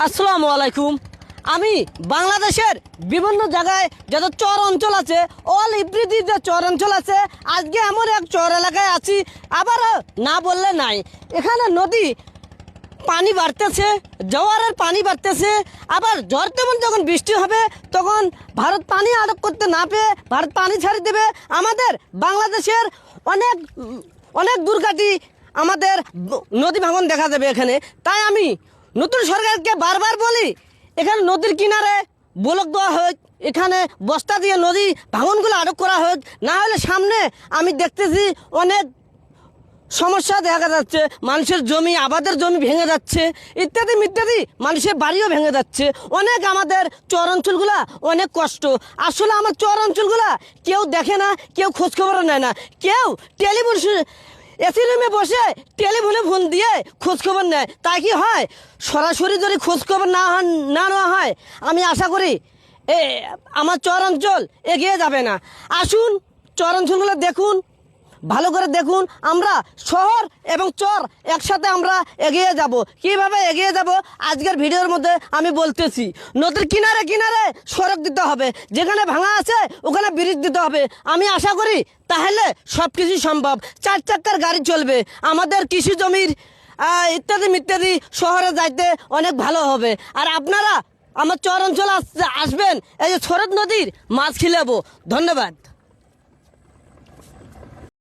আসসালামু আলাইকুম। আমি বাংলাদেশের বিভিন্ন জায়গায় যত চর অঞ্চল আছে, অল ইব্রিদি যে চর অঞ্চল আছে, আজকে এমন এক চর এলাকায় আছি। আবার না বললে নাই, এখানে নদী পানি বাড়তেছে, জোয়ারের পানি বাড়তেছে। আবার ঝড় তেমন যখন বৃষ্টি হবে তখন ভারত পানি আটক করতে না পেয়ে ভারত পানি ছাড়ি দেবে। আমাদের বাংলাদেশের অনেক অনেক দুর্ঘটনা, আমাদের নদী ভাঙন দেখা যাবে এখানে। তাই আমি নতুন সরকারকে বারবার বলি, এখানে নদীর কিনারে ব্লক দেওয়া হোক, এখানে বস্তা দিয়ে নদী ভাঙনগুলো আটক করা হোক। না হলে সামনে আমি দেখতেছি অনেক সমস্যা দেখা যাচ্ছে, মানুষের জমি, আবাদের জমি ভেঙে যাচ্ছে, ইত্যাদি ইত্যাদি, মানুষের বাড়িও ভেঙে যাচ্ছে। অনেক আমাদের চর অঞ্চলগুলা অনেক কষ্ট। আসলে আমার চর অঞ্চলগুলা কেউ দেখে না, কেউ খোঁজখবরও নেয় না, কেউ টেলিভিশন এসি রুমে বসে টেলিফোনে ফোন দিয়ে খোঁজখবর নেয়। তাই কি হয়, সরাসরি যদি খোঁজখবর না নেওয়া হয়, আমি আশা করি আমার চর অঞ্চল এগিয়ে যাবে না। আসুন চর অঞ্চলগুলো দেখুন, ভালো করে দেখুন। আমরা শহর এবং চর একসাথে আমরা এগিয়ে যাব। কিভাবে এগিয়ে যাব আজকের ভিডিওর মধ্যে আমি বলতেছি। নদীর কিনারে কিনারে সড়ক দিতে হবে, যেখানে ভাঙা আছে ওখানে ব্রিজ দিতে হবে। আমি আশা করি তাহলে সব কিছু সম্ভব। 4 চাক্কার গাড়ি চলবে, আমাদের কৃষি জমির ইত্যাদি ইত্যাদি শহরে যাইতে অনেক ভালো হবে। আর আপনারা আমার চর অঞ্চল আসবেন, এই যে শরৎ নদীর মাছ খিলাবো। ধন্যবাদ।